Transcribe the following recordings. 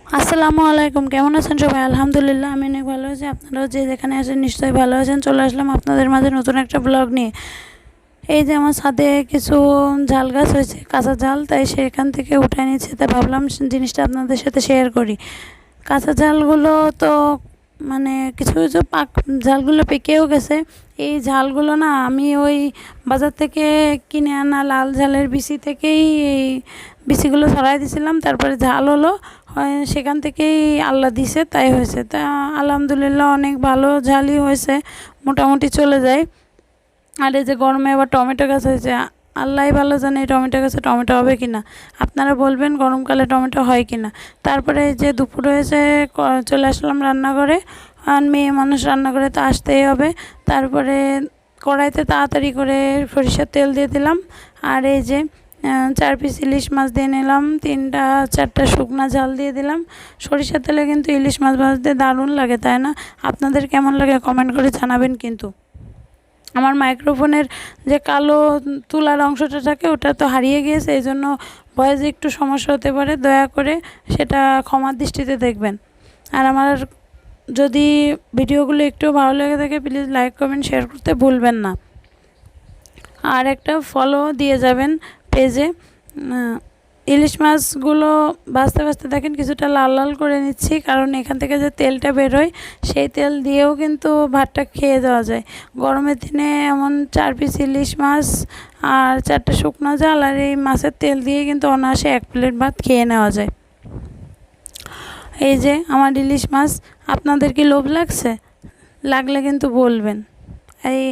আসসালামু আলাইকুম, কেমন আছেন সবাই? আলহামদুলিল্লাহ আমি অনেক ভালো আছি। আপনারাও যে যেখানে আছেন নিশ্চয়ই ভালো আছেন। চলে আসলাম আপনাদের মাঝে নতুন একটা ব্লগ নিয়ে। এই যে আমার ছাদে কিছু ঝাল গাছ হয়েছে, কাঁচা ঝাল, তাই সেখান থেকে উঠায় নিচ্ছে, তাই ভাবলাম জিনিসটা আপনাদের সাথে শেয়ার করি। কাঁচা ঝালগুলো তো মানে কিছু কিছু ঝালগুলো পেকেও গেছে। এই ঝালগুলো না আমি ওই বাজার থেকে কিনে আনা লাল ঝালের বিচি থেকেই এই বিচিগুলো ছড়াই দিয়েছিলাম, তারপরে ঝাল হলো, সেখান থেকেই আল্লাহ দিছে, তাই হয়েছে। তা আলহামদুলিল্লাহ অনেক ভালো ঝালই হয়েছে, মোটামুটি চলে যায়। আর এই যে গরমে আবার টমেটো গাছ হয়েছে, আল্লাহই ভালো জানে এই টমেটো গাছে টমেটো হবে কি না। আপনারা বলবেন গরমকালে টমেটো হয় কি না। তারপরে যে দুপুর হয়েছে, চলে আসলাম রান্নাঘরে। আর মেয়ে মানুষ রান্না করে তো আসতেই হবে। তারপরে কড়াইতে তাড়াতাড়ি করে সরিষার তেল দিয়ে দিলাম। আর এই যে 4 পিস ইলিশ মাছ দিয়ে নিলাম, 3-4টা শুকনা ঝাল দিয়ে দিলাম। সরিষার তেলে কিন্তু ইলিশ মাছ ভাজতে দারুণ লাগে, তাই না? আপনাদের কেমন লাগে কমেন্ট করে জানাবেন কিন্তু। আমার মাইক্রোফোনের যে কালো তুলার অংশটা থাকে ওটা তো হারিয়ে গিয়েছে, এই জন্য ভয়েসে একটু সমস্যা হতে পারে, দয়া করে সেটা ক্ষমার দৃষ্টিতে দেখবেন। আর আমার যদি ভিডিওগুলো একটু ভালো লেগে থাকে প্লিজ লাইক কমেন্ট শেয়ার করতে ভুলবেন না। আর একটা ফলো দিয়ে যাবেন পেজে। ইলিশ মাছগুলো ভাজতে ভাজতে দেখেন কিছুটা লাল লাল করে নিচ্ছি, কারণ এখান থেকে যে তেলটা বেরোয় সেই তেল দিয়েও কিন্তু ভাতটা খেয়ে দেওয়া যায়। গরমের দিনে এমন 4 পিস ইলিশ মাছ আর 4টা শুকনো ঝাল আর এই মাছের তেল দিয়ে কিন্তু অনায়াসে 1 প্লেট ভাত খেয়ে নেওয়া যায়। এই যে আমার ইলিশ মাছ, আপনাদের কি লোভ লাগছে? লাগলে কিন্তু বলবেন। এই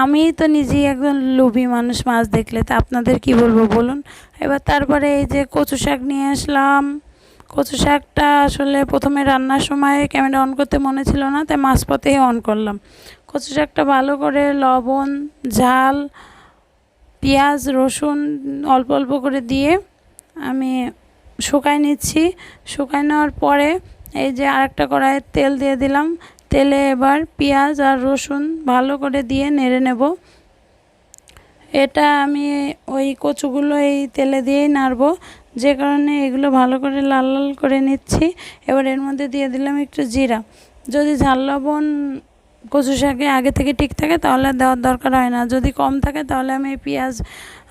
আমি তো নিজেই একজন লোভী মানুষ মাছ দেখলে, তা আপনাদের কি বলবো বলুন। এবার তারপরে এই যে কচু শাক নিয়ে আসলাম। কচু শাকটা আসলে প্রথমে রান্নার সময় ক্যামেরা অন করতে মনে ছিল না, তাই মাঝপথেই অন করলাম। কচু শাকটা ভালো করে লবণ, ঝাল, পেঁয়াজ, রসুন অল্প অল্প করে দিয়ে আমি শুকায় নিচ্ছি। শুকায় নেওয়ার পরে এই যে আরেকটা কড়াইয়ে তেল দিয়ে দিলাম। তেলে এবার পেঁয়াজ আর রসুন ভালো করে দিয়ে নেড়ে নেব। এটা আমি ওই কচুগুলো এই তেলে দিয়েই নাড়বো, যে কারণে এগুলো ভালো করে লাল লাল করে নিচ্ছি। এবার এর মধ্যে দিয়ে দিলাম একটু জিরা। যদি ঝাল লবণ কচু শাকে আগে থেকে ঠিক থাকে তাহলে দেওয়ার দরকার হয় না, যদি কম থাকে তাহলে আমি পেঁয়াজ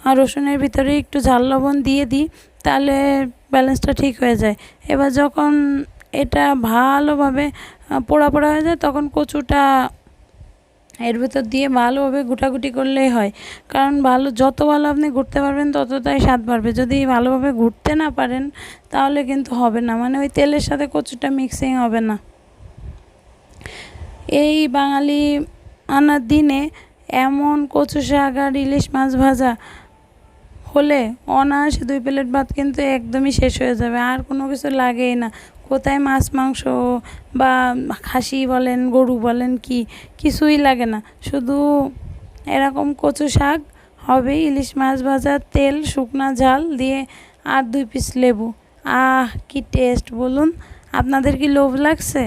আর রসুনের ভিতরে একটু ঝাল লবণ দিয়ে দিই, তাহলে ব্যালেন্সটা ঠিক হয়ে যায়। এবার যখন এটা ভালোভাবে পোড়া পোড়া হয়ে যায় তখন কচুটা এর ভিতর দিয়ে ভালোভাবে গুটাগুটি করলেই হয়, কারণ যত ভালো আপনি ঘুরতে পারবেন ততটাই স্বাদ বাড়বে। যদি ভালোভাবে ঘুরতে না পারেন তাহলে কিন্তু হবে না, মানে ওই তেলের সাথে কচুটা মিক্সিং হবে না। এই বাঙালি আনার দিনে এমন কচু শাক আর ইলিশ মাছ ভাজা হলে অনায়াসে 2 প্লেট ভাত কিন্তু একদমই শেষ হয়ে যাবে, আর কোনো কিছু লাগেই না। কোথায় মাছ মাংস বা খাসি বলেন, গরু বলেন, কিছুই লাগে না, শুধু এরকম কচু শাক হবে, ইলিশ মাছ ভাজা, তেল, শুকনা ঝাল দিয়ে আর 2 পিস লেবু। কি টেস্ট বলুন। আপনাদের কি লোভ লাগছে?